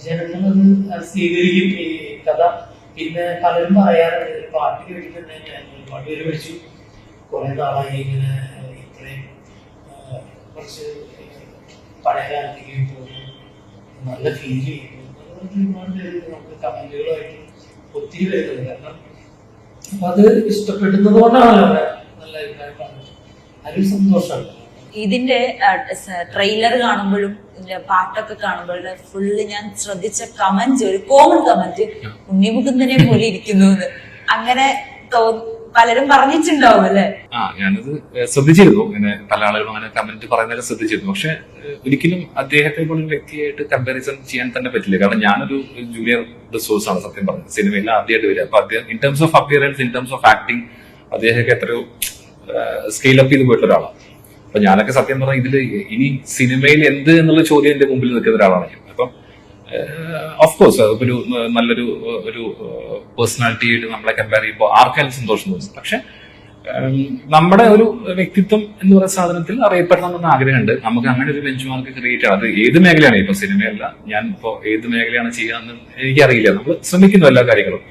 ജനങ്ങളത് സ്വീകരിക്കും ഈ കഥ. പിന്നെ പലരും പറയാറുണ്ട്, ഒരു പാട്ട് കേട്ടിട്ടുണ്ട്, ഞാൻ ഒരുപാട് പേര് പഠിച്ചു, കുറെ നാളായി ഇങ്ങനെ ഇത്രയും കുറച്ച് പഴയ കാലത്തേക്ക് പോകുന്നു, നല്ല ഫീൽ ചെയ്യുന്നു. അതുകൊണ്ട് ഒരുപാട് പേര് നമുക്ക് കമന്റുകളായിട്ട് ഒത്തിരി വരുന്നത്. കാരണം അപ്പൊ അത് ഇഷ്ടപ്പെടുന്നത് കൊണ്ടാണല്ലോ നല്ല അഭിപ്രായം പറഞ്ഞത്. അതൊരു സന്തോഷമാണ്. ഇതിന്റെ ട്രെയിലർ കാണുമ്പോഴും ഇതിന്റെ പാട്ടൊക്കെ കാണുമ്പോഴും ഫുള്ള് ഞാൻ ശ്രദ്ധിച്ച കമന്റ്, ഒരു കോമൺ കമന്റ്, ഉണ്ണിമുകുന്ദനെ പോലെ ഇരിക്കുന്നു എന്ന്. അങ്ങനെ പലരും പറഞ്ഞിട്ടുണ്ടാവും അല്ലെ? ഞാനത് ശ്രദ്ധിച്ചിരുന്നു. ഇങ്ങനെ പല ആളുകളും അങ്ങനെ കമന്റ് പറയുന്നതൊക്കെ ശ്രദ്ധിച്ചിരുന്നു. പക്ഷെ ഒരിക്കലും അദ്ദേഹത്തെ പോലൊരു വ്യക്തിയായിട്ട് കമ്പാരിസൺ ചെയ്യാൻ തന്നെ പറ്റില്ല. കാരണം ഞാനൊരു ജൂനിയർ റിസോഴ്സ് ആണ് സത്യം പറഞ്ഞത്, സിനിമയിൽ ആദ്യമായിട്ട് വരിക. അപ്പൊ അദ്ദേഹം in terms of appearance, in terms of acting അദ്ദേഹമൊക്കെ എത്രയോ സ്കെയിൽ അപ്പ് ചെയ്ത് പോയിട്ടുള്ള ഒരാളാണ്. അപ്പൊ ഞാനൊക്കെ സത്യം പറഞ്ഞാൽ ഇതിൽ ഇനി സിനിമയിൽ എന്ത് എന്നുള്ള ചോദ്യം എന്റെ മുമ്പിൽ നിൽക്കുന്ന ഒരാളാണ് ഞാൻ. അപ്പം ഓഫ് കോഴ്സ് ഒരു നല്ലൊരു ഒരു പേഴ്സണാലിറ്റി ആയിട്ട് നമ്മളെ കമ്പയർ ചെയ്യുമ്പോൾ ആർക്കായാലും സന്തോഷം തോന്നും. പക്ഷെ നമ്മുടെ ഒരു വ്യക്തിത്വം എന്ന് പറയുന്ന സാധനത്തിൽ അറിയപ്പെടണം എന്ന ആഗ്രഹമുണ്ട്. നമുക്ക് അങ്ങനെ ഒരു ബെഞ്ച് മാർക്ക് ക്രിയേറ്റ് ചെയ്യണം. അത് ഏത് മേഖലയാണ്, ഇപ്പൊ സിനിമയല്ല, ഞാൻ ഇപ്പോ ഏത് മേഖലയാണ് ചെയ്യാന്ന് എനിക്കറിയില്ല. നമ്മൾ ശ്രമിക്കുന്നു എല്ലാ കാര്യങ്ങളും.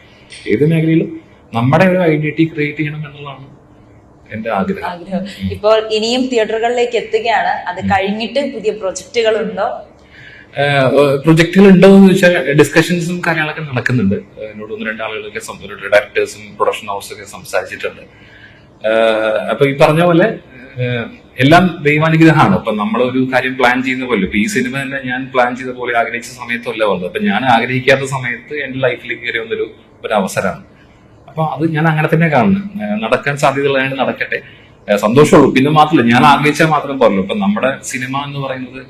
ഏത് മേഖലയിലും നമ്മുടെ ഒരു ഐഡന്റിറ്റി ക്രിയേറ്റ് ചെയ്യണം എന്നുള്ളതാണ് എന്റെ ആഗ്രഹം. ഇപ്പോൾ ഇനിയും തിയേറ്ററുകളിലേക്ക് എത്തുകയാണ്. അത് കഴിഞ്ഞിട്ട് പുതിയ പ്രൊജക്ടുകളുണ്ടോ? പ്രൊജക്ടുകൾ ഉണ്ടോ എന്ന് ചോദിച്ചാൽ ഡിസ്കഷൻസും കാര്യങ്ങളൊക്കെ നടക്കുന്നുണ്ട്. എന്നോട് 1-2 ആളുകളൊക്കെ ഡയറക്ടേഴ്സും പ്രൊഡക്ഷൻ ഹൗസൊക്കെ സംസാരിച്ചിട്ടുണ്ട്. അപ്പൊ ഈ പറഞ്ഞ പോലെ എല്ലാം ദൈവാനുഗ്രഹമാണ്. അപ്പൊ നമ്മളൊരു കാര്യം പ്ലാൻ ചെയ്യുന്ന പോലെ, ഇപ്പൊ ഈ സിനിമ തന്നെ ഞാൻ പ്ലാൻ ചെയ്ത പോലെ ആഗ്രഹിച്ച സമയത്തല്ല വന്നത്. അപ്പൊ ഞാൻ ആഗ്രഹിക്കാത്ത സമയത്ത് എന്റെ ലൈഫിലേക്ക് കയറി വന്നൊരു അവസരമാണ്. അപ്പൊ അത് ഞാൻ അങ്ങനെ തന്നെ കാണുന്നു. നടക്കാൻ സാധ്യതയുള്ളതായിട്ട് നടക്കട്ടെ, സന്തോഷമുള്ളൂ. പിന്നെ മാത്രമല്ല, ഞാൻ ആഗ്രഹിച്ചാൽ മാത്രം പോരല്ലോ. ഇപ്പൊ നമ്മുടെ സിനിമ എന്ന് പറയുന്നത്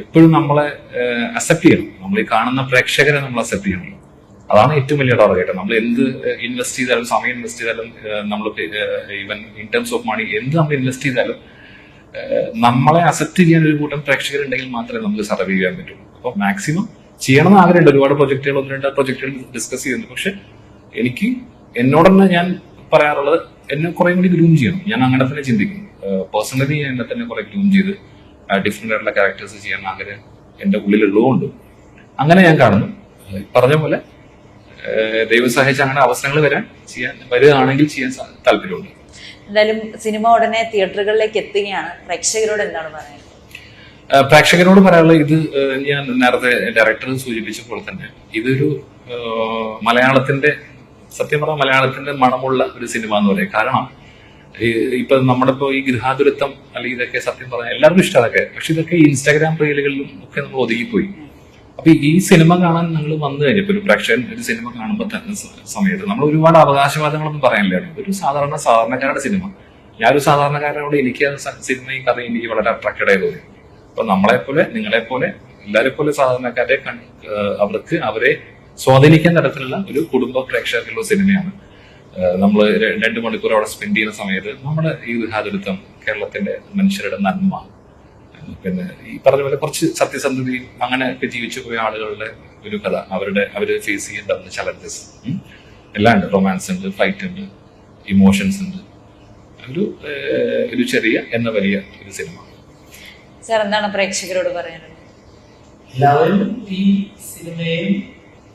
എപ്പോഴും നമ്മളെ അക്സെപ്റ്റ് ചെയ്യണം. നമ്മൾ ഈ കാണുന്ന പ്രേക്ഷകരെ നമ്മൾ അക്സെപ്റ്റ് ചെയ്യണം. അതാണ് ഏറ്റവും വലിയ ടാർഗറ്റ്. നമ്മൾ എന്ത് ഇൻവെസ്റ്റ് ചെയ്താലും, സമയം ഇൻവെസ്റ്റ് ചെയ്താലും, നമ്മൾ even in terms of money എന്ത് നമ്മൾ ഇൻവെസ്റ്റ് ചെയ്താലും നമ്മളെ അക്സെപ്റ്റ് ചെയ്യാൻ ഒരു കൂട്ടം പ്രേക്ഷകരുണ്ടെങ്കിൽ മാത്രമേ നമുക്ക് സർവൈവ് ചെയ്യാൻ പറ്റുള്ളൂ. അപ്പൊ മാക്സിമം ചെയ്യണമെന്ന് ആഗ്രഹമുണ്ട്. ഒരുപാട് പ്രൊജക്ടുകൾ, 1-2 പ്രൊജക്ടുകൾ ഡിസ്കസ് ചെയ്യുന്നുണ്ട്. പക്ഷെ എനിക്ക് എന്നോട് തന്നെ ഞാൻ പറയാറുള്ളത്, എന്നെ കുറെ കൂടി ഗ്രൂം ചെയ്യണം. ഞാൻ അങ്ങനെ തന്നെ ചിന്തിക്കും. പേഴ്സണലി ഞാൻ എന്നെ തന്നെ കുറെ ഗ്രൂം ചെയ്ത് ഡിഫറെന്റ് ആയിട്ടുള്ള ക്യാരക്ടേഴ്സ് ചെയ്യാൻ ആഗ്രഹം എന്റെ ഉള്ളിലുള്ളതുകൊണ്ട് അങ്ങനെ ഞാൻ കാണുന്നു. പറഞ്ഞ പോലെ ദൈവം സഹായിച്ച അങ്ങനെ അവസരങ്ങൾ വരികയാണെങ്കിൽ ചെയ്യാൻ താല്പര്യമുണ്ട്. എന്തായാലും സിനിമ ഉടനെ തിയേറ്ററുകളിലേക്ക് എത്തുകയാണ്. പ്രേക്ഷകരോട് എന്താണ് പറയുന്നത്? പ്രേക്ഷകരോട് പറയാനുള്ളത്, ഇത് ഞാൻ നേരത്തെ ഡയറക്ടർ സൂചിപ്പിച്ചപ്പോൾ തന്നെ ഇതൊരു മലയാളത്തിന്റെ, സത്യം പറഞ്ഞാൽ മലയാളത്തിന്റെ മണമുള്ള ഒരു സിനിമ എന്ന് പറയും. കാരണം ഇപ്പൊ നമ്മുടെ ഇപ്പോ ഈ ഗൃഹാതുരത്വം അല്ലെങ്കിൽ ഇതൊക്കെ സത്യം പറഞ്ഞാൽ എല്ലാവർക്കും ഇഷ്ടം അതൊക്കെ. പക്ഷെ ഇതൊക്കെ ഇൻസ്റ്റാഗ്രാം റീലുകളിലും ഒക്കെ നമ്മൾ ഒതുങ്ങിപ്പോയി. അപ്പൊ ഈ സിനിമ കാണാൻ നിങ്ങൾ വന്നു കഴിഞ്ഞപ്പോ, ഒരു പ്രേക്ഷകൻ ഒരു സിനിമ കാണുമ്പോൾ തന്നെ സമയത്ത് നമ്മൾ ഒരുപാട് അവകാശവാദങ്ങളൊന്നും പറയാനില്ല. ഒരു സാധാരണക്കാരുടെ സിനിമ. ഞാനൊരു സാധാരണക്കാരനോട് എനിക്ക് സിനിമ, ഈ കഥ എനിക്ക് വളരെ അട്രാക്റ്റഡ് ആയി തോന്നി. അപ്പൊ നമ്മളെപ്പോലെ, നിങ്ങളെപ്പോലെ, എല്ലാവരെ പോലെ സാധാരണക്കാരെ അവർക്ക് അവരെ സ്വാധീനിക്കാൻ തരത്തിലുള്ള ഒരു കുടുംബ പ്രേക്ഷകർക്കുള്ള സിനിമയാണ്. നമ്മൾ 2 മണിക്കൂർ അവിടെ സ്പെൻഡ് ചെയ്യുന്ന സമയത്ത് നമ്മുടെ ഈ ഗൃഹാതുരത്വം, കേരളത്തിന്റെ മനുഷ്യരുടെ നന്മ, പിന്നെ ഈ പറഞ്ഞ പോലെ കുറച്ച് സത്യസന്ധതയും അങ്ങനെയൊക്കെ ജീവിച്ചു പോയ ആളുകളുടെ ഒരു കഥ, അവര് ഫേസ് ചെയ്യേണ്ട ചലഞ്ചസ് എല്ലാം ഉണ്ട്. റൊമാൻസ് ഉണ്ട്, ഫൈറ്റ് ഉണ്ട്, ഇമോഷൻസ് ഉണ്ട്. ഒരു ചെറിയ എന്ന വലിയ ഒരു സിനിമ. സാർ എന്താണ് പ്രേക്ഷകരോട് പറയാനുള്ളത്? എല്ലാവരും ഈ സിനിമയും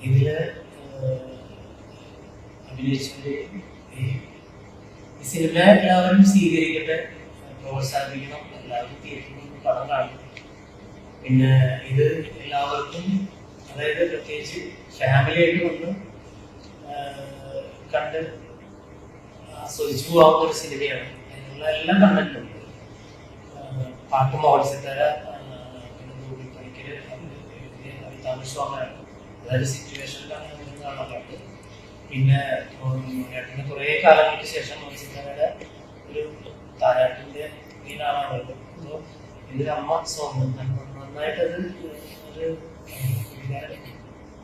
ഇതില് അഭിനയിച്ചവരെയും ഈ സിനിമ എല്ലാവരും സ്വീകരിക്കട്ടെ, പ്രോത്സാഹിപ്പിക്കണം. എല്ലാവരും തിയേറ്ററിൽ പടം കാണും. പിന്നെ ഇത് എല്ലാവർക്കും, അതായത് പ്രത്യേകിച്ച് ഫാമിലിയായിട്ട് വന്ന് കണ്ട് ആസ്വദിച്ചു പോകാവുന്ന ഒരു സിനിമയാണ്. അതിനുള്ള എല്ലാം കണ്ടിട്ടുണ്ട്. പാട്ട് മോഹൻസിത്താര, പിന്നെ പണിക്കര്, താമസമാണ്. അതായത് സിറ്റുവേഷനിലാണ് കാണാൻ പാട്ട്. പിന്നെ ഏട്ടന് കുറെ കാലങ്ങൾക്ക് ശേഷം മോഹൻസിത്താരയുടെ ഒരു താരാട്ടിന്റെ ഇതിനാണുള്ളത്. അപ്പോൾ ഇതിൽ അമ്മ സോങ് നന്നായിട്ടത്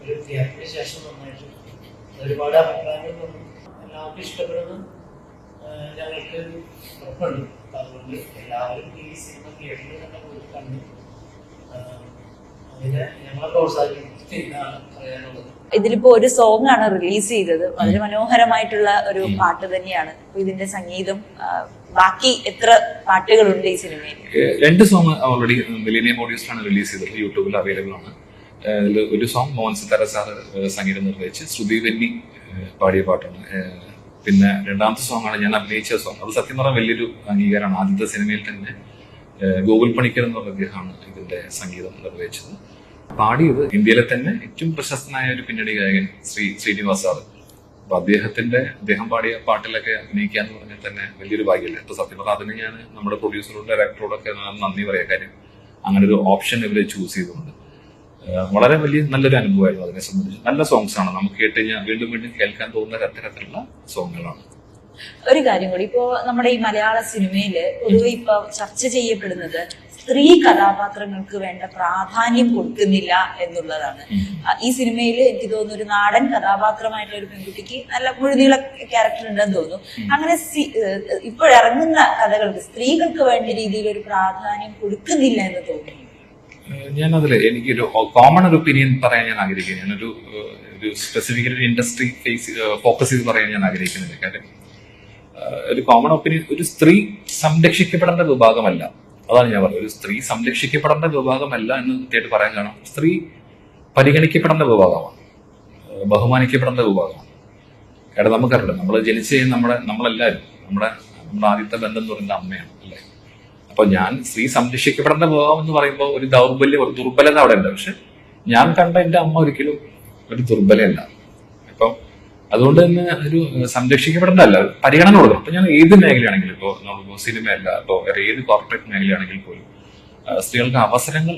ഒരു ഗ്യാപ്പിന് ശേഷം നന്നായിട്ട് ഒരുപാട് അഭിപ്രായങ്ങൾ വന്നു. എല്ലാവർക്കും ഇഷ്ടപ്പെടുന്ന ഞങ്ങൾക്ക് ഉറപ്പുണ്ട്. അതുകൊണ്ട് എല്ലാവരും ഈ സിനിമ തിയേറ്ററിൽ തന്നെ പോയി കണ്ട് അതിനെ ഞങ്ങളെ പ്രോത്സാഹിപ്പിക്കുന്നതാണ് പറയാനുള്ളത്. ഇതിലിപ്പോ ഒരു സോങ് ആണ് റിലീസ് ചെയ്തത്. വളരെ മനോഹരമായിട്ടുള്ള ഒരു പാട്ട് തന്നെയാണ്. ഇതിന്റെ സംഗീതം, ബാക്കി എത്ര പാട്ടുകളുണ്ട് ഈ സിനിമയിൽ? 2 സോങ് ഓൾറെഡി മിലീനിയം ഓഡിയോസിലാണ് റിലീസ് ചെയ്തത്. യൂട്യൂബിൽ അവൈലബിൾ ആണ്. അതിൽ ഒരു സോങ് മോഹൻസിത്താര സാർ സംഗീതം നിർവഹിച്ച് ശ്രുതി വെന്നി പാടിയ പാട്ടാണ്. പിന്നെ 2ാമത്തെ സോങ് ആണ് ഞാൻ അഭിനയിച്ച സോങ്. അത് സത്യം പറഞ്ഞാൽ വലിയൊരു അംഗീകാരമാണ്. ആദ്യത്തെ സിനിമയിൽ തന്നെ ഗോകുൽ പണിക്കർ എന്നുള്ള അദ്ദേഹമാണ് ഇതിന്റെ സംഗീതം നിർവഹിച്ചത്. പാടിയത് ഇന്ത്യയിലെ തന്നെ ഏറ്റവും പ്രശസ്തനായ ഒരു പിന്നണി ഗായകൻ ശ്രീനിവാസ് സാർ. അപ്പൊ അദ്ദേഹം പാടിയ പാട്ടിലൊക്കെ അഭിനയിക്കുക എന്ന് പറഞ്ഞാൽ തന്നെ വലിയൊരു ഭാഗ്യമല്ലേ. അപ്പൊ സത്യം പറഞ്ഞാൽ അതിന് ഞാൻ നമ്മുടെ പ്രൊഡ്യൂസറോടും ഡയറക്ടറോടൊക്കെ നന്ദി പറയാം. കാര്യം അങ്ങനെ ഒരു ഓപ്ഷൻ ഇവരെ ചൂസ് ചെയ്തുകൊണ്ട് വളരെ നല്ലൊരു അനുഭവമായിരുന്നു അതിനെ സംബന്ധിച്ച്. നല്ല സോങ്സ് ആണ്, നമുക്ക് കേട്ട് കഴിഞ്ഞാൽ വീണ്ടും വീണ്ടും കേൾക്കാൻ തോന്നുന്ന തരത്തിലുള്ള സോങ്ങുകളാണ്. ഒരു കാര്യം കൂടി, ഇപ്പോ നമ്മുടെ ഈ മലയാള സിനിമയില് പൊതുവെ ഇപ്പൊ ചർച്ച ചെയ്യപ്പെടുന്നത് സ്ത്രീ കഥാപാത്രങ്ങൾക്ക് വേണ്ട പ്രാധാന്യം കൊടുക്കുന്നില്ല എന്നുള്ളതാണ്. ഈ സിനിമയിൽ എനിക്ക് തോന്നുന്നു ഒരു നാടൻ കഥാപാത്രമായിട്ടുള്ള ഒരു പെൺകുട്ടിക്ക് നല്ല മുഴുനീള ക്യാരക്ടർ ഉണ്ടെന്ന് തോന്നുന്നു. അങ്ങനെ ഇപ്പോഴിറങ്ങുന്ന കഥകൾക്ക് സ്ത്രീകൾക്ക് വേണ്ട രീതിയിൽ ഒരു പ്രാധാന്യം കൊടുക്കുന്നില്ല എന്ന് തോന്നുന്നു. ഞാനതിൽ എനിക്കൊരു കോമൺ ഒരു ഒപ്പീനിയൻ പറയാൻ ഞാൻ ആഗ്രഹിക്കുന്നു. ഞാനൊരു സ്പെസിഫിക്കലി ഒരു ഇൻഡസ്ട്രി ഫോക്കസ് ചെയ്ത് പറയാൻ ഞാൻ ആഗ്രഹിക്കുന്നില്ല. കാര്യം ഒരു കോമൺ ഒപ്പീനിയൻ, ഒരു സ്ത്രീ സംരക്ഷിക്കപ്പെടേണ്ട വിഭാഗമല്ല. അതാണ് ഞാൻ പറഞ്ഞത്. ഒരു സ്ത്രീ സംരക്ഷിക്കപ്പെടേണ്ട വിഭാഗമല്ല എന്ന് കൃത്യമായിട്ട് പറയാൻ കാരണം സ്ത്രീ പരിഗണിക്കപ്പെടേണ്ട വിഭാഗമാണ്, ബഹുമാനിക്കപ്പെടേണ്ട വിഭാഗമാണ്. കാരണം നമുക്കറിയാം, നമ്മൾ ജനിച്ചു കഴിഞ്ഞാൽ നമ്മളെല്ലാവരും നമ്മുടെ ആദ്യത്തെ ബന്ധം എന്ന് പറയുന്നത് അമ്മയാണ്, അല്ലേ? അപ്പൊ ഞാൻ സ്ത്രീ സംരക്ഷിക്കപ്പെടേണ്ട വിഭാഗം എന്ന് പറയുമ്പോൾ ഒരു ദുർബലത അവിടെ ഉണ്ട്. പക്ഷെ ഞാൻ കണ്ട എന്റെ അമ്മ ഒരിക്കലും ഒരു ദുർബലയല്ല. അപ്പം അതുകൊണ്ട് തന്നെ ഒരു സംരക്ഷിക്കപ്പെടേണ്ടതല്ല, പരിഗണന കൊടുക്കണം. അപ്പൊ ഞാൻ ഏത് മേഖലയാണെങ്കിലും, ഇപ്പോൾ നമുക്ക് സിനിമയല്ല, ഇപ്പോൾ വേറെ ഏത് കോർപ്പറേറ്റ് മേഖലയാണെങ്കിൽ പോലും സ്ത്രീകൾക്ക് അവസരങ്ങൾ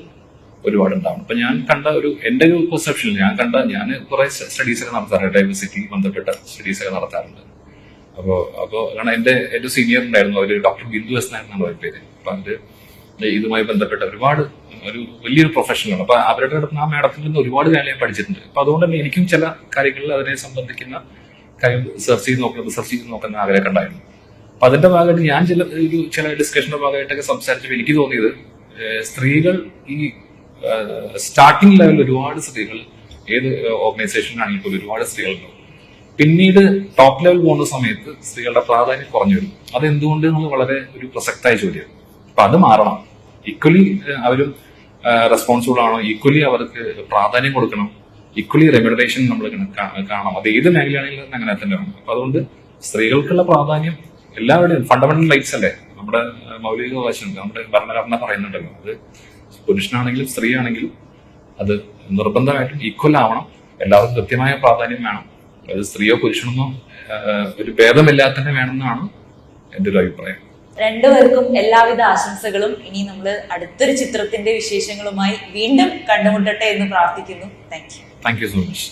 ഒരുപാടുണ്ടാവണം. അപ്പൊ ഞാൻ കണ്ട എന്റെ ഒരു പെർസെപ്ഷനിൽ ഞാൻ കുറെ സ്റ്റഡീസ് ഒക്കെ നടത്താറുണ്ട്, ഡൈവേഴ്സിറ്റി ബന്ധപ്പെട്ട സ്റ്റഡീസ് ഒക്കെ നടത്താറുണ്ട്. അപ്പോ കാരണം എന്റെ സീനിയർ ഉണ്ടായിരുന്നു, ഒരു ഡോക്ടർ ബിന്ദു എസ് എന്നായിരുന്നു അവരുടെ പേര്. അപ്പൊ അവര് ഇതുമായി ബന്ധപ്പെട്ട ഒരു വലിയൊരു പ്രൊഫഷണലാണ്. അപ്പൊ അവരുടെ അടുത്ത് ആ മാഡത്തിൽ നിന്ന് ഒരുപാട് കാര്യം പഠിച്ചിട്ടുണ്ട്. അപ്പൊ അതുകൊണ്ട് തന്നെ എനിക്കും ചില കാര്യങ്ങളിൽ അതിനെ സംബന്ധിക്കുന്ന കാര്യം റിസർച്ച് ചെയ്ത് നോക്കുന്ന ആഗ്രഹം ഉണ്ടായിരുന്നു. അപ്പൊ അതിന്റെ ഭാഗമായിട്ട് ഞാൻ ചില ഡിസ്കഷന്റെ ഭാഗമായിട്ടൊക്കെ സംസാരിച്ചപ്പോൾ എനിക്ക് തോന്നിയത്, സ്ത്രീകൾ ഈ സ്റ്റാർട്ടിംഗ് ലെവലിൽ ഒരുപാട് സ്ത്രീകൾ ഏത് ഓർഗനൈസേഷനിലാണെങ്കിൽ പോലും ഒരുപാട് സ്ത്രീകളുണ്ടാവും. പിന്നീട് ടോപ്പ് ലെവൽ പോകുന്ന സമയത്ത് സ്ത്രീകളുടെ പ്രാധാന്യം കുറഞ്ഞു വരും. അതെന്തുകൊണ്ട് എന്നുള്ളത് വളരെ ഒരു പ്രസക്തമായ ചോദ്യം. അപ്പൊ അത് മാറണം. ഈക്വലി അവരും റെസ്പോൺസിബിൾ ആണോ, ഈക്വലി അവർക്ക് പ്രാധാന്യം കൊടുക്കണം, ഈക്വലി റെമ്യൂണറേഷൻ നമ്മൾ കാണാം. അത് ഏത് മേഖലയാണെങ്കിലും അങ്ങനെ തന്നെ വേണം. അപ്പൊ അതുകൊണ്ട് സ്ത്രീകൾക്കുള്ള പ്രാധാന്യം എല്ലാവരുടെയും ഫണ്ടമെന്റൽ റൈറ്റ്സ് അല്ലേ, നമ്മുടെ മൗലികാവകാശം, നമ്മുടെ ഭരണഘടന പറയുന്നുണ്ടല്ലോ. അത് പുരുഷനാണെങ്കിലും സ്ത്രീ ആണെങ്കിലും അത് നിർബന്ധമായിട്ടും ഈക്വൽ ആവണം. എല്ലാവർക്കും കൃത്യമായ പ്രാധാന്യം വേണം. അത് സ്ത്രീയോ പുരുഷനെന്നോ ഒരു ഭേദമില്ലാതെ തന്നെ വേണമെന്നാണ് എൻ്റെ ഒരു അഭിപ്രായം. രണ്ടുപേർക്കും എല്ലാവിധ ആശംസകളും. ഇനി നമ്മൾ അടുത്തൊരു ചിത്രത്തിന്റെ വിശേഷങ്ങളുമായി വീണ്ടും കണ്ടുമുട്ടട്ടെ എന്ന് പ്രാർത്ഥിക്കുന്നു. Thank you so much.